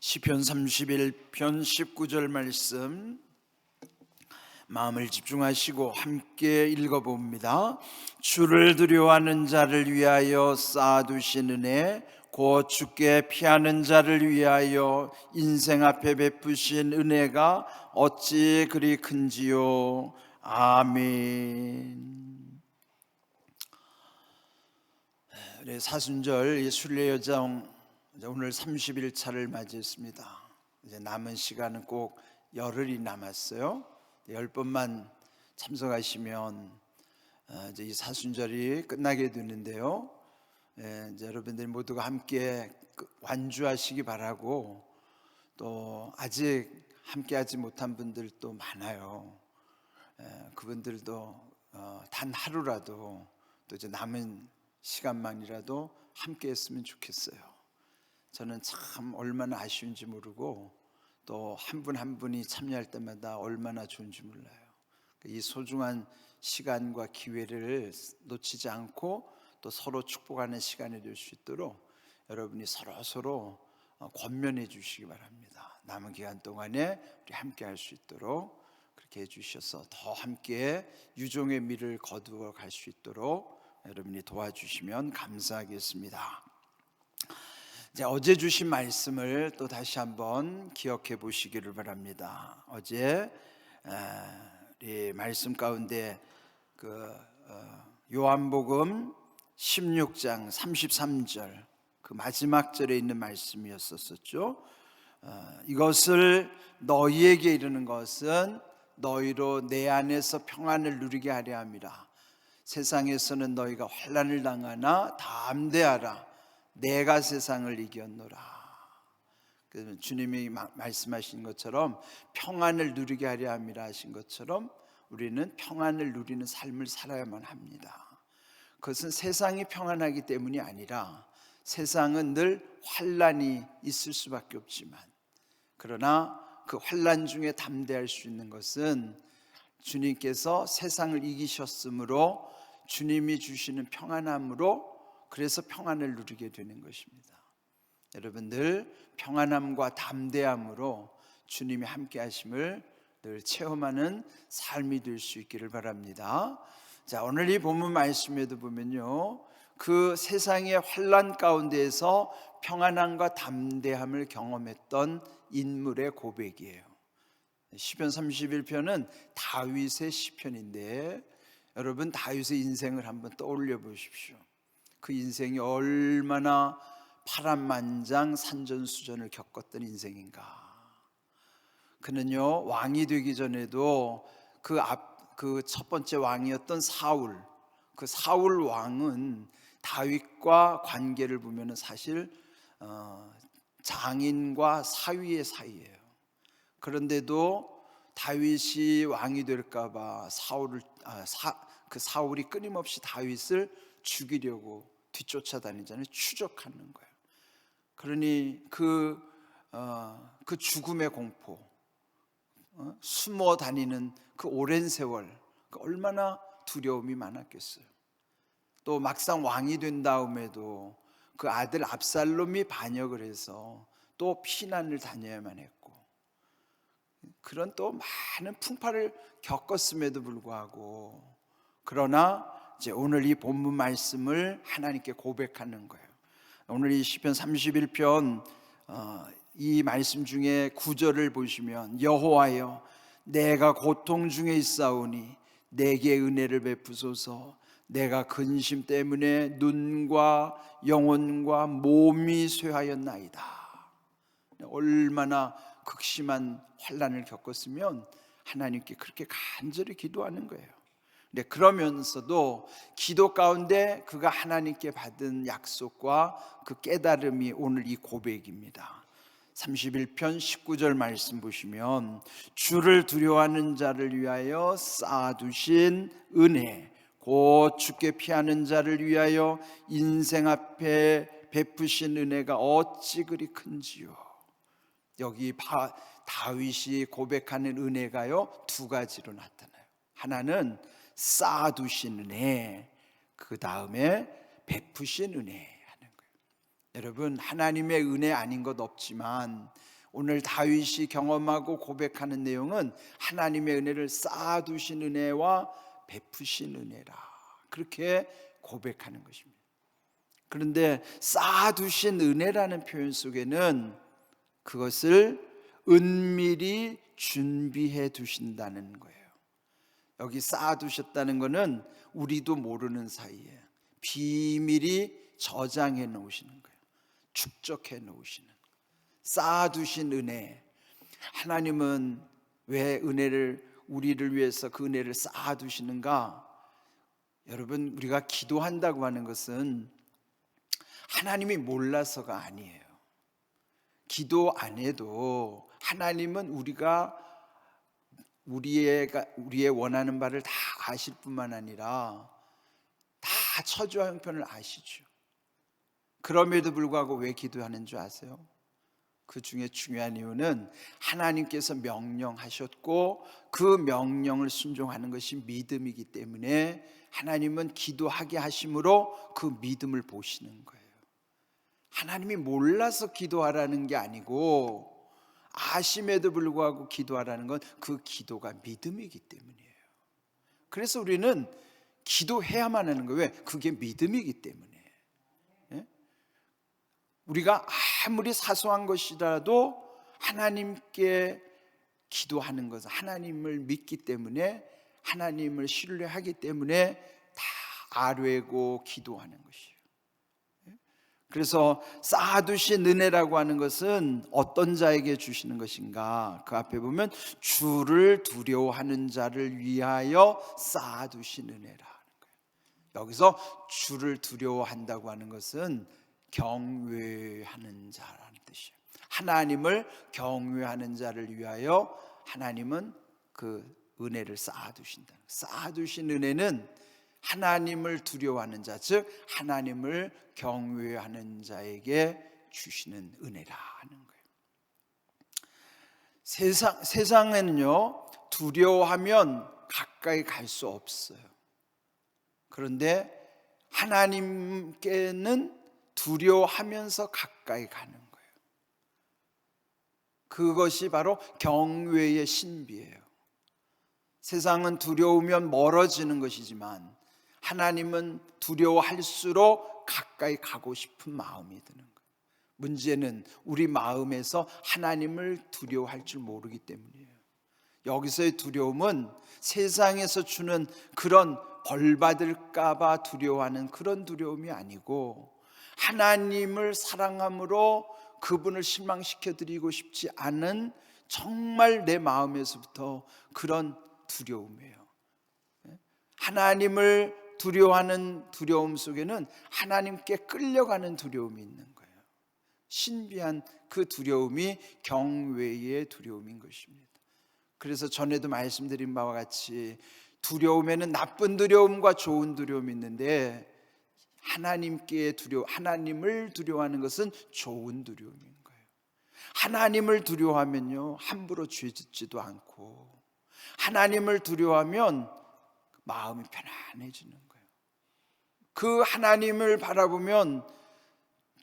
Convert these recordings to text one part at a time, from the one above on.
시편 31편 19절 말씀 마음을 집중하시고 함께 읽어봅니다. 주를 두려워하는 자를 위하여 쌓아두신 은혜, 곧 주께 피하는 자를 위하여 인생 앞에 베푸신 은혜가 어찌 그리 큰지요. 아멘. 사순절 순례여정 오늘 30일차를 맞이했습니다. 이제 남은 시간은 꼭 열흘이 남았어요. 10번만 참석하시면 이제 이 사순절이 끝나게 되는데요. 이제 여러분들 모두가 함께 완주하시기 바라고, 또 아직 함께하지 못한 분들도 많아요. 그분들도 단 하루라도 또 이제 남은 시간만이라도 함께했으면 좋겠어요. 저는 참 얼마나 아쉬운지 모르고, 또 한 분 한 분이 참여할 때마다 얼마나 좋은지 몰라요. 이 소중한 시간과 기회를 놓치지 않고 또 서로 축복하는 시간이 될 수 있도록 여러분이 서로 권면해 주시기 바랍니다. 남은 기간 동안에 우리 함께 할 수 있도록 그렇게 해주셔서 더 함께 유종의 미를 거두어 갈 수 있도록 여러분이 도와주시면 감사하겠습니다. 어제 주신 말씀을 또 다시 한번 기억해 보시기를 바랍니다. 어제 우리 말씀 가운데 요한복음 16장 33절 그 마지막 절에 있는 말씀이었었죠. 이것을 너희에게 이르는 것은 너희로 내 안에서 평안을 누리게 하려 함이라. 세상에서는 너희가 환난을 당하나 담대하라. 내가 세상을 이겼노라. 주님이 말씀하신 것처럼 평안을 누리게 하려 함이라 하신 것처럼 우리는 평안을 누리는 삶을 살아야만 합니다. 그것은 세상이 평안하기 때문이 아니라 세상은 늘 환난이 있을 수밖에 없지만, 그러나 그 환난 중에 담대할 수 있는 것은 주님께서 세상을 이기셨으므로 주님이 주시는 평안함으로, 그래서 평안을 누리게 되는 것입니다. 여러분들 평안함과 담대함으로 주님이 함께 하심을 늘 체험하는 삶이 될 수 있기를 바랍니다. 자, 오늘 이 본문 말씀에도 보면요, 그 세상의 환난 가운데에서 평안함과 담대함을 경험했던 인물의 고백이에요. 시편 31편은 다윗의 시편인데, 여러분 다윗의 인생을 한번 떠올려 보십시오. 그 인생이 얼마나 파란만장 산전수전을 겪었던 인생인가. 그는요, 왕이 되기 전에도 그 첫 번째 왕이었던 사울, 그 사울 왕은 다윗과 관계를 보면 사실 장인과 사위의 사이예요. 그런데도 다윗이 왕이 될까봐 그 사울이 끊임없이 다윗을 죽이려고 뒤쫓아다니잖아요. 추적하는 거예요. 그러니 그 죽음의 공포, 숨어 다니는 그 오랜 세월, 얼마나 두려움이 많았겠어요. 또 막상 왕이 된 다음에도 그 아들 압살롬이 반역을 해서 또 피난을 다녀야만 했고, 그런 또 많은 풍파를 겪었음에도 불구하고, 그러나 이제 오늘 이 본문 말씀을 하나님께 고백하는 거예요. 오늘 이 시편 31편 이 말씀 중에 9절을 보시면, 여호와여 내가 고통 중에 있사오니 내게 은혜를 베푸소서. 내가 근심 때문에 눈과 영혼과 몸이 쇠하였나이다. 얼마나 극심한 환난을 겪었으면 하나님께 그렇게 간절히 기도하는 거예요. 그러면서도 기도 가운데 그가 하나님께 받은 약속과 그 깨달음이 오늘 이 고백입니다. 31편 19절 말씀 보시면, 주를 두려워하는 자를 위하여 쌓아두신 은혜, 곧 주께 피하는 자를 위하여 인생 앞에 베푸신 은혜가 어찌 그리 큰지요. 여기 다윗이 고백하는 은혜가요, 두 가지로 나타나요. 하나는 쌓아두신 은혜, 그 다음에 베푸신 은혜 하는 거예요. 여러분, 하나님의 은혜 아닌 것 없지만 오늘 다윗이 경험하고 고백하는 내용은 하나님의 은혜를 쌓아두신 은혜와 베푸신 은혜라, 그렇게 고백하는 것입니다. 그런데 쌓아두신 은혜라는 표현 속에는 그것을 은밀히 준비해 두신다는 거예요. 여기 쌓아두셨다는 것은 우리도 모르는 사이에 비밀히 저장해 놓으시는 거예요. 축적해 놓으시는, 쌓아두신 은혜. 하나님은 왜 우리를 위해서 그 은혜를 쌓아두시는가? 여러분, 우리가 기도한다고 하는 것은 하나님이 몰라서가 아니에요. 기도 안 해도 하나님은 우리의 원하는 바를 다 아실 뿐만 아니라 다 처지와 형편을 아시죠. 그럼에도 불구하고 왜 기도하는 줄 아세요? 그 중에 중요한 이유는 하나님께서 명령하셨고 그 명령을 순종하는 것이 믿음이기 때문에 하나님은 기도하게 하심으로 그 믿음을 보시는 거예요. 하나님이 몰라서 기도하라는 게 아니고 아심에도 불구하고 기도하라는 건 그 기도가 믿음이기 때문이에요. 그래서 우리는 기도해야만 하는 거예요. 왜? 그게 믿음이기 때문에. 우리가 아무리 사소한 것이라도 하나님께 기도하는 것은 하나님을 믿기 때문에, 하나님을 신뢰하기 때문에 다 아뢰고 기도하는 것이에요. 그래서 쌓아두신 은혜라고 하는 것은 어떤 자에게 주시는 것인가? 그 앞에 보면 주를 두려워하는 자를 위하여 쌓아두신 은혜라는 거예요. 여기서 주를 두려워한다고 하는 것은 경외하는 자라는 뜻이에요. 하나님을 경외하는 자를 위하여 하나님은 그 은혜를 쌓아두신다. 쌓아두신 은혜는 하나님을 두려워하는 자, 즉 하나님을 경외하는 자에게 주시는 은혜라 하는 거예요. 세상에는요, 두려워하면 가까이 갈 수 없어요. 그런데 하나님께는 두려워하면서 가까이 가는 거예요. 그것이 바로 경외의 신비예요. 세상은 두려우면 멀어지는 것이지만 하나님은 두려워할수록 가까이 가고 싶은 마음이 드는 거예요. 문제는 우리 마음에서 하나님을 두려워할 줄 모르기 때문이에요. 여기서의 두려움은 세상에서 주는 그런 벌 받을까 봐 두려워하는 그런 두려움이 아니고, 하나님을 사랑함으로 그분을 실망시켜 드리고 싶지 않은 정말 내 마음에서부터 그런 두려움이에요. 하나님을 두려워하는 두려움 속에는 하나님께 끌려가는 두려움이 있는 거예요. 신비한 그 두려움이 경외의 두려움인 것입니다. 그래서 전에도 말씀드린 바와 같이 두려움에는 나쁜 두려움과 좋은 두려움이 있는데, 하나님을 두려워하는 것은 좋은 두려움인 거예요. 하나님을 두려워하면요, 함부로 죄 짓지도 않고, 하나님을 두려워하면 마음이 편안해지는 거예요. 그 하나님을 바라보면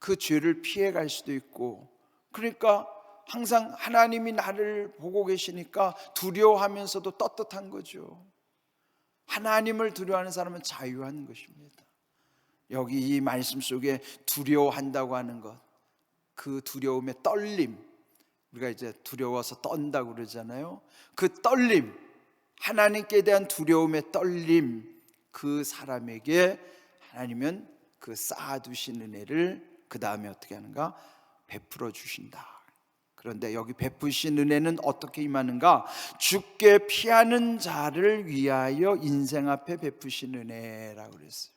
그 죄를 피해갈 수도 있고, 그러니까 항상 하나님이 나를 보고 계시니까 두려워하면서도 떳떳한 거죠. 하나님을 두려워하는 사람은 자유한 것입니다. 여기 이 말씀 속에 두려워한다고 하는 것, 그 두려움의 떨림, 우리가 이제 두려워서 떤다고 그러잖아요. 그 떨림, 하나님께 대한 두려움의 떨림, 그 사람에게 하나님은 그 쌓아두신 은혜를 그 다음에 어떻게 하는가? 베풀어 주신다. 그런데 여기 베푸신 은혜는 어떻게 임하는가? 죽게 피하는 자를 위하여 인생 앞에 베푸신 은혜라고 그랬어요.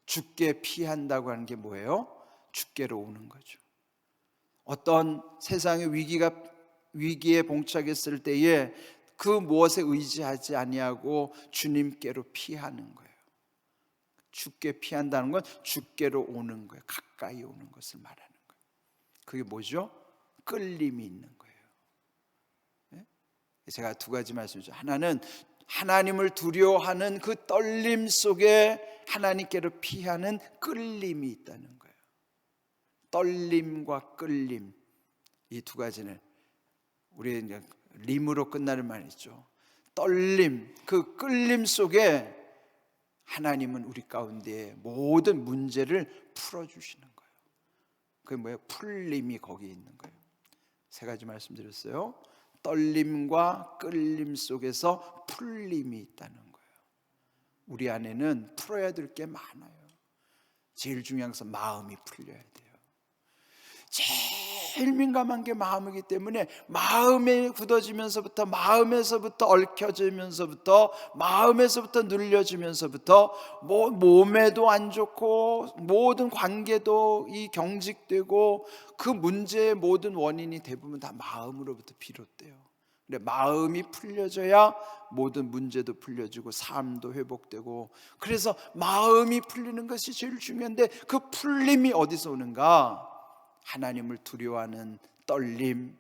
죽게 피한다고 하는 게 뭐예요? 죽게로 오는 거죠. 어떤 세상의 위기에 봉착했을 때에 그 무엇에 의지하지 아니하고 주님께로 피하는 거예요. 죽게 피한다는 건 죽게로 오는 거예요. 가까이 오는 것을 말하는 거예요. 그게 뭐죠? 끌림이 있는 거예요. 네? 제가 두 가지 말씀드렸죠. 하나는 하나님을 두려워하는 그 떨림 속에 하나님께로 피하는 끌림이 있다는 거예요. 떨림과 끌림, 이 두 가지는 우리 이제 림으로 끝나는 말이죠. 떨림, 그 끌림 속에 하나님은 우리 가운데 모든 문제를 풀어주시는 거예요. 그게 뭐예요? 풀림이 거기 있는 거예요. 세 가지 말씀드렸어요. 떨림과 끌림 속에서 풀림이 있다는 거예요. 우리 안에는 풀어야 될 게 많아요. 제일 중요한 것은 마음이 풀려야 돼요. 제일 민감한 게 마음이기 때문에 마음에 굳어지면서부터, 마음에서부터 얽혀지면서부터, 마음에서부터 눌려지면서부터 몸에도 안 좋고 모든 관계도 이 경직되고, 그 문제의 모든 원인이 대부분 다 마음으로부터 비롯돼요. 근데 마음이 풀려져야 모든 문제도 풀려지고 삶도 회복되고, 그래서 마음이 풀리는 것이 제일 중요한데, 그 풀림이 어디서 오는가? 하나님을 두려워하는 떨림,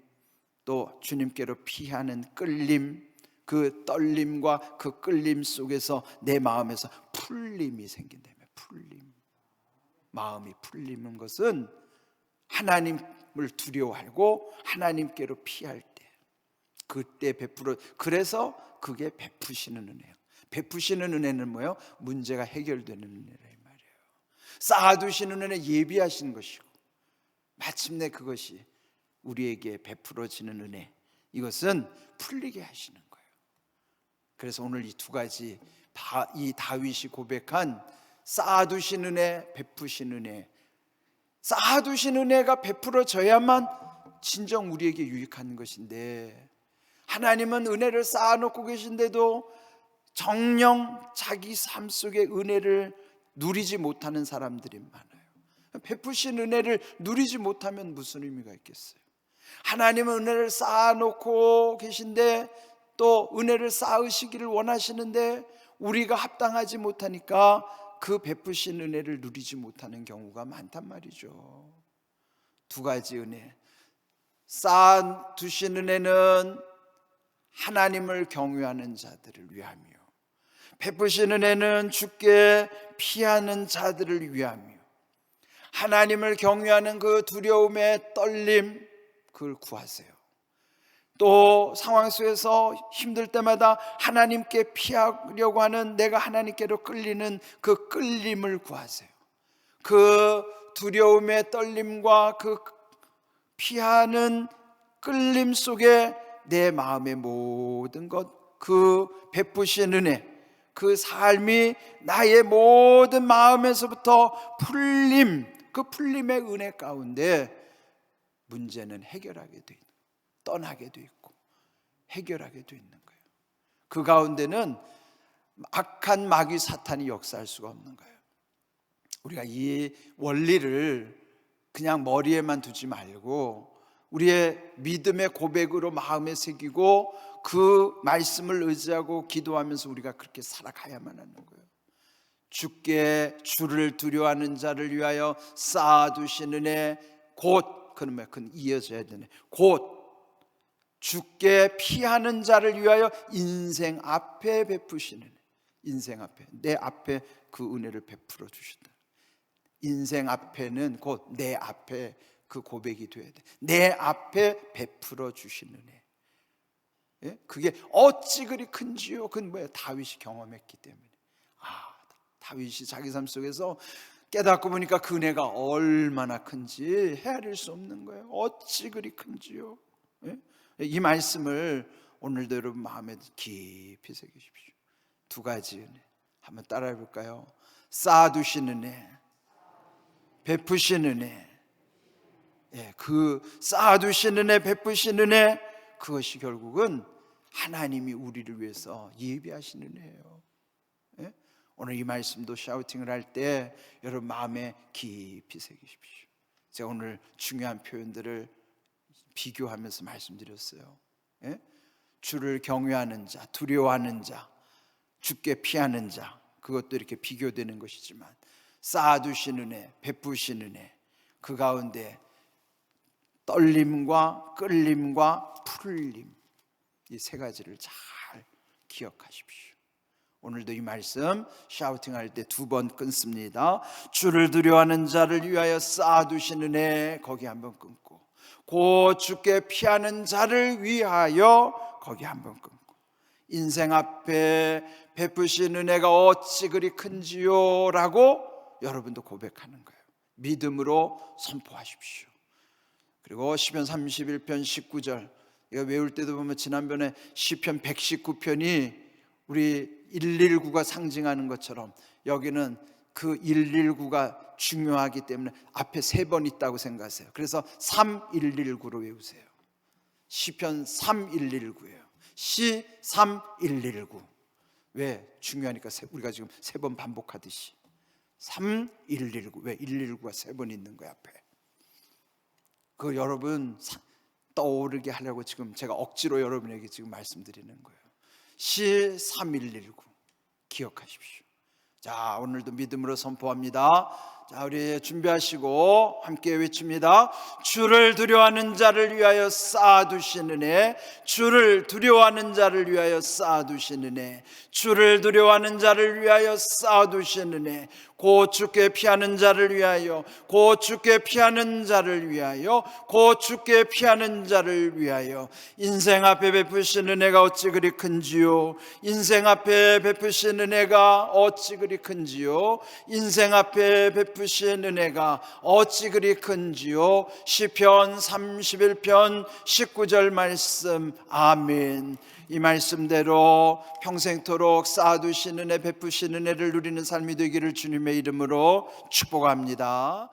또 주님께로 피하는 끌림, 그 떨림과 그 끌림 속에서 내 마음에서 풀림이 생긴다며. 풀림, 마음이 풀리는 것은 하나님을 두려워하고 하나님께로 피할 때, 그때 베풀어. 그래서 그게 베푸시는 은혜예요. 베푸시는 은혜는 뭐예요? 문제가 해결되는 은혜란 말이에요. 쌓아두시는 은혜, 예비하시는 것이고, 마침내 그것이 우리에게 베풀어지는 은혜, 이것은 풀리게 하시는 거예요. 그래서 오늘 이 두 가지, 이 다윗이 고백한 쌓아두신 은혜, 베푸신 은혜, 쌓아두신 은혜가 베풀어져야만 진정 우리에게 유익한 것인데, 하나님은 은혜를 쌓아놓고 계신데도 정녕 자기 삶 속에 은혜를 누리지 못하는 사람들이 많아요. 베푸신 은혜를 누리지 못하면 무슨 의미가 있겠어요? 하나님은 은혜를 쌓아놓고 계신데, 또 은혜를 쌓으시기를 원하시는데 우리가 합당하지 못하니까 그 베푸신 은혜를 누리지 못하는 경우가 많단 말이죠. 두 가지 은혜, 쌓아두신 은혜는 하나님을 경외하는 자들을 위하며, 베푸신 은혜는 주께 피하는 자들을 위하며, 하나님을 경외하는 그 두려움의 떨림, 그걸 구하세요. 또 상황 속에서 힘들 때마다 하나님께 피하려고 하는, 내가 하나님께로 끌리는 그 끌림을 구하세요. 그 두려움의 떨림과 그 피하는 끌림 속에 내 마음의 모든 것, 그 베푸신 은혜, 그 삶이 나의 모든 마음에서부터 풀림, 그 풀림의 은혜 가운데 문제는 해결하게 돼 있는, 떠나게 돼 있고 해결하게 돼 있는 거예요. 그 가운데는 악한 마귀 사탄이 역사할 수가 없는 거예요. 우리가 이 원리를 그냥 머리에만 두지 말고 우리의 믿음의 고백으로 마음에 새기고 그 말씀을 의지하고 기도하면서 우리가 그렇게 살아가야만 하는 거예요. 주를 두려워하는 자를 위하여 쌓아두신 은혜, 곧, 그건 이어져야 되네, 곧 주께 피하는 자를 위하여 인생 앞에 베푸시는, 인생 앞에, 내 앞에 그 은혜를 베풀어 주신다. 인생 앞에는 곧 내 앞에 그 고백이 돼야 돼. 내 앞에 베풀어 주시는 은혜. 예? 그게 어찌 그리 큰지요? 그건 뭐예요? 다윗이 경험했기 때문에. 다윗이 자기 삶 속에서 깨닫고 보니까 그 은혜가 얼마나 큰지 헤아릴 수 없는 거예요. 어찌 그리 큰지요? 예? 이 말씀을 오늘도 여러분 마음에 깊이 새기십시오. 두 가지 은혜 한번 따라해 볼까요? 쌓아두신 은혜, 베푸신 은혜. 예, 그 쌓아두신 은혜, 베푸신 은혜, 그것이 결국은 하나님이 우리를 위해서 예비하신 은혜예요. 예? 오늘 이 말씀도 샤우팅을 할 때 여러분 마음에 깊이 새기십시오. 제가 오늘 중요한 표현들을 비교하면서 말씀드렸어요. 예? 주를 경외하는 자, 두려워하는 자, 주께 피하는 자, 그것도 이렇게 비교되는 것이지만 쌓아두신 은혜, 베푸신 은혜, 그 가운데 떨림과 끌림과 풀림, 이 세 가지를 잘 기억하십시오. 오늘도 이 말씀 샤우팅할 때 2번 끊습니다. 주를 두려워하는 자를 위하여 쌓아두시는 애, 거기 한번 끊고, 곧 주께 피하는 자를 위하여, 거기 한번 끊고, 인생 앞에 베푸시는 애가 어찌 그리 큰지요 라고 여러분도 고백하는 거예요. 믿음으로 선포하십시오. 그리고 시편 31편 19절, 이거 외울 때도 보면 지난번에 시편 119편이 우리 119가 상징하는 것처럼 여기는 그 119가 중요하기 때문에 앞에 3번 있다고 생각하세요. 그래서 3119로 외우세요. 시편 3119예요. 시 3119. 왜? 중요하니까 우리가 지금 3번 반복하듯이 3119. 왜? 119가 3번 있는 거야 앞에. 그 여러분 떠오르게 하려고 지금 제가 억지로 여러분에게 지금 말씀드리는 거예요. 시 3119 기억하십시오. 자, 오늘도 믿음으로 선포합니다. 자, 우리 준비하시고 함께 외칩니다. 주를 두려워하는 자를 위하여 쌓아두시는 애, 주를 두려워하는 자를 위하여 쌓아두시는 애, 주를 두려워하는 자를 위하여 쌓아두시는 애, 곧 주께 피하는 자를 위하여, 곧 주께 피하는 자를 위하여, 곧 주께 피하는 자를 위하여. 인생 앞에 베푸시는 애가 어찌 그리 큰지요, 인생 앞에 베푸시는 애가 어찌 그리 큰지요, 인생 앞에 베푸시는 애가 어찌 그리 큰지요. 시편 31편 19절 말씀. 아멘. 이 말씀대로 평생토록 쌓아두시는 애, 베푸시는 애를 누리는 삶이 되기를 주님의 이름으로 축복합니다.